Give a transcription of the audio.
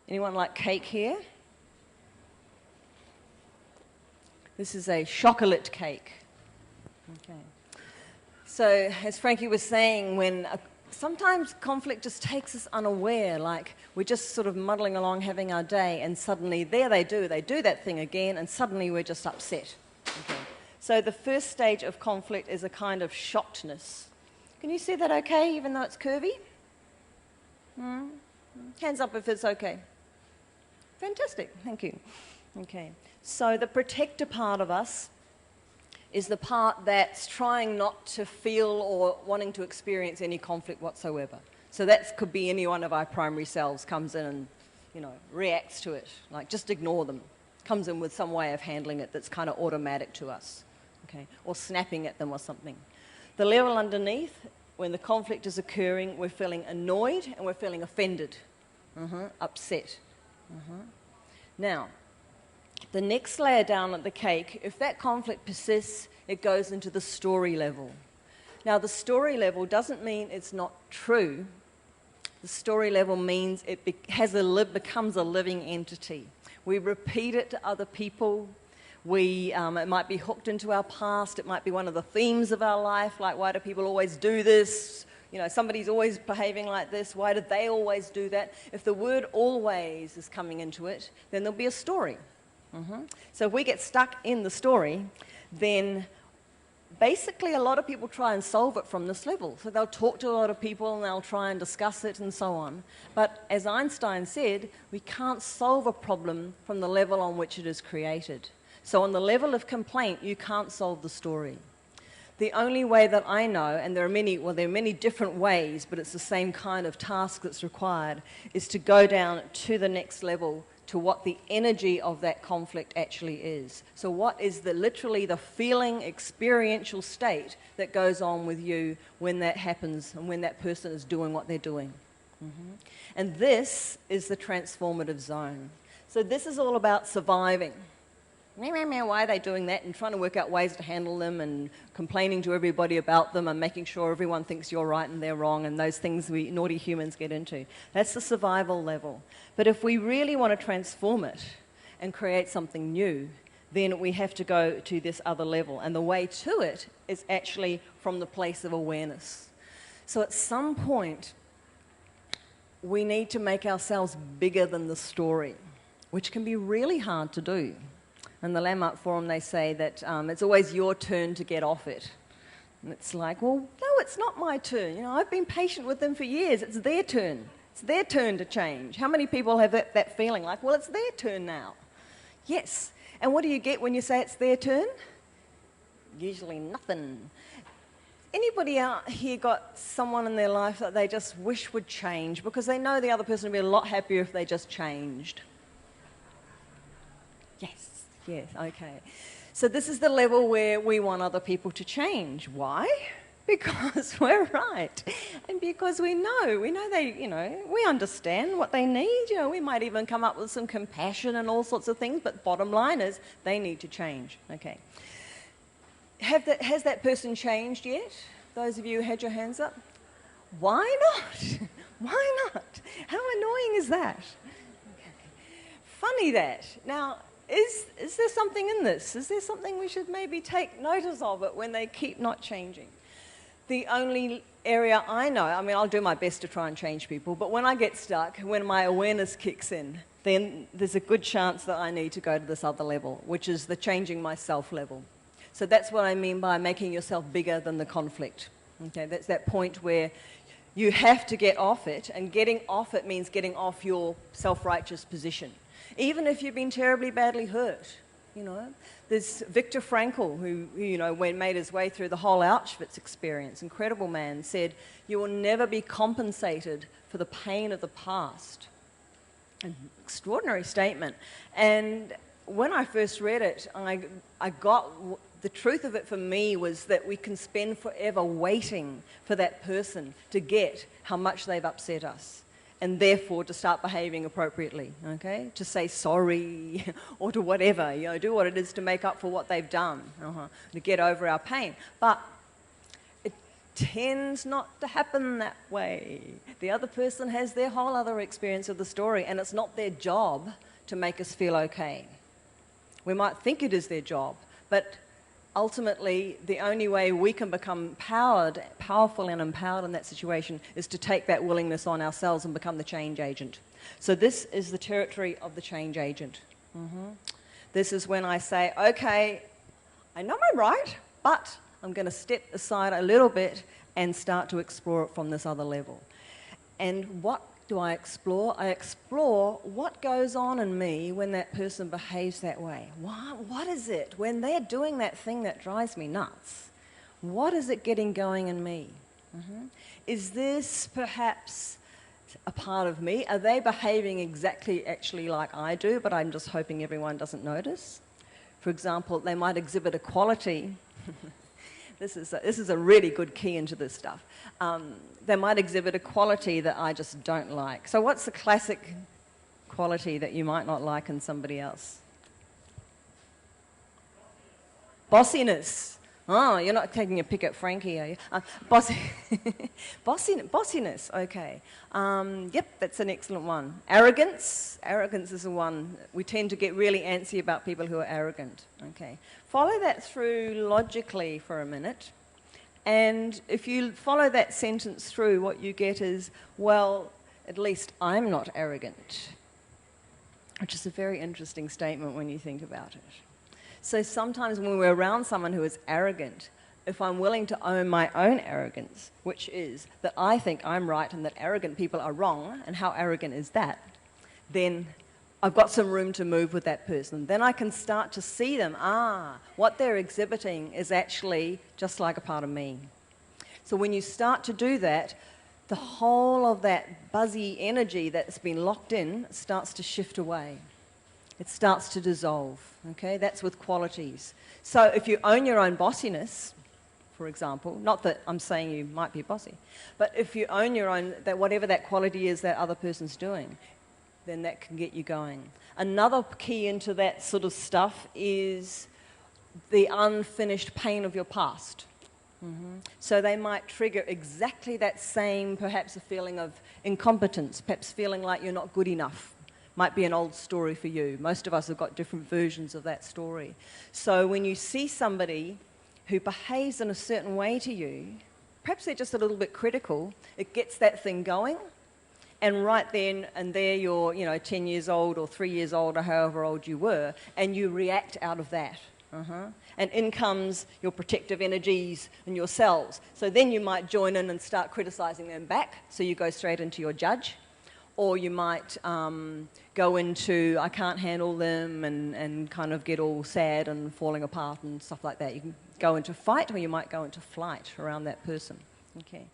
Anyone like cake here? This is a chocolate cake. Okay. So, as Frankie was saying, sometimes conflict just takes us unaware, like we're just sort of muddling along having our day, and suddenly there they do that thing again, and suddenly we're just upset. Okay. So the first stage of conflict is a kind of shockedness. Can you see that okay, even though it's curvy? Hands up if it's okay. Fantastic, thank you. Okay. So the protector part of us is the part that's trying not to feel or wanting to experience any conflict whatsoever. So that could be any one of our primary selves comes in and, reacts to it, like just ignore them. Comes in with some way of handling it that's kind of automatic to us, okay, or snapping at them or something. The level underneath, when the conflict is occurring, we're feeling annoyed and we're feeling offended, upset. Now, the next layer down at the cake, if that conflict persists, it goes into the story level. Now, the story level doesn't mean it's not true. The story level means it becomes a living entity. We repeat it to other people. It might be hooked into our past. It might be one of the themes of our life, like why do people always do this? Somebody's always behaving like this. Why did they always do that? If the word always is coming into it, then there'll be a story. So if we get stuck in the story, then basically a lot of people try and solve it from this level. So they'll talk to a lot of people and they'll try and discuss it and so on. But as Einstein said, we can't solve a problem from the level on which it is created. So on the level of complaint, you can't solve the story. The only way that I know, and there are many different ways, but it's the same kind of task that's required, is to go down to the next level to what the energy of that conflict actually is. So what is literally the feeling, experiential state that goes on with you when that happens and when that person is doing what they're doing. And this is the transformative zone. So this is all about surviving. Why are they doing that? And trying to work out ways to handle them and complaining to everybody about them and making sure everyone thinks you're right and they're wrong, and those things we naughty humans get into. That's the survival level. But if we really want to transform it and create something new, then we have to go to this other level. And the way to it is actually from the place of awareness. So at some point, we need to make ourselves bigger than the story, which can be really hard to do. In the Landmark Forum, they say that it's always your turn to get off it. And it's like, well, no, it's not my turn. I've been patient with them for years. It's their turn. It's their turn to change. How many people have that feeling like, well, it's their turn now? Yes. And what do you get when you say it's their turn? Usually nothing. Anybody out here got someone in their life that they just wish would change because they know the other person would be a lot happier if they just changed? Yes, okay. So this is the level where we want other people to change. Why? Because we're right. And because we know we understand what they need. We might even come up with some compassion and all sorts of things, but bottom line is they need to change. Okay. Has that person changed yet? Those of you who had your hands up? Why not? Why not? How annoying is that? Okay. Funny that. Now, is there something in this? Is there something we should maybe take notice of it when they keep not changing? The only area I know, I'll do my best to try and change people, but when I get stuck, when my awareness kicks in, then there's a good chance that I need to go to this other level, which is the changing myself level. So that's what I mean by making yourself bigger than the conflict. Okay, that's that point where you have to get off it, and getting off it means getting off your self-righteous position. Even if you've been terribly badly hurt, There's Viktor Frankl, who made his way through the whole Auschwitz experience, incredible man, said, you will never be compensated for the pain of the past. An extraordinary statement. And when I first read it, I got, the truth of it for me was that we can spend forever waiting for that person to get how much they've upset us, and therefore to start behaving appropriately, okay? To say sorry or to whatever, do what it is to make up for what they've done, to get over our pain. But tends not to happen that way. The other person has their whole other experience of the story, and it's not their job to make us feel okay. We might think it is their job, but ultimately the only way we can become powerful and empowered in that situation is to take that willingness on ourselves and become the change agent. So this is the territory of the change agent. This is when I say, okay, I know I'm right, but I'm going to step aside a little bit and start to explore it from this other level. And what do I explore? I explore what goes on in me when that person behaves that way. What is it when they're doing that thing that drives me nuts? What is it getting going in me? Is this perhaps a part of me? Are they behaving exactly actually like I do, but I'm just hoping everyone doesn't notice? For example, they might exhibit a quality. This is a really good key into this stuff. They might exhibit a quality that I just don't like. So what's the classic quality that you might not like in somebody else? Bossiness. Oh, you're not taking a pick at Frankie, are you? Bossiness, okay. Yep, that's an excellent one. Arrogance. Arrogance is the one. We tend to get really antsy about people who are arrogant. Okay. Follow that through logically for a minute. And if you follow that sentence through, what you get is, well, at least I'm not arrogant. Which is a very interesting statement when you think about it. So sometimes when we're around someone who is arrogant, if I'm willing to own my own arrogance, which is that I think I'm right and that arrogant people are wrong, and how arrogant is that, then I've got some room to move with that person. Then I can start to see them, what they're exhibiting is actually just like a part of me. So when you start to do that, the whole of that buzzy energy that's been locked in starts to shift away. It starts to dissolve, okay? That's with qualities. So if you own your own bossiness, for example, not that I'm saying you might be bossy, but if you own your own, that whatever that quality is that other person's doing, then that can get you going. Another key into that sort of stuff is the unfinished pain of your past. So they might trigger exactly that same, perhaps a feeling of incompetence, perhaps feeling like you're not good enough. Might be an old story for you. Most of us have got different versions of that story. So when you see somebody who behaves in a certain way to you, perhaps they're just a little bit critical, it gets that thing going, and right then and there you're 10 years old or 3 years old or however old you were, and you react out of that. And in comes your protective energies and your cells. So then you might join in and start criticizing them back, so you go straight into your judge. Or you might go into, I can't handle them, and kind of get all sad and falling apart and stuff like that. You can go into fight, or you might go into flight around that person. Okay.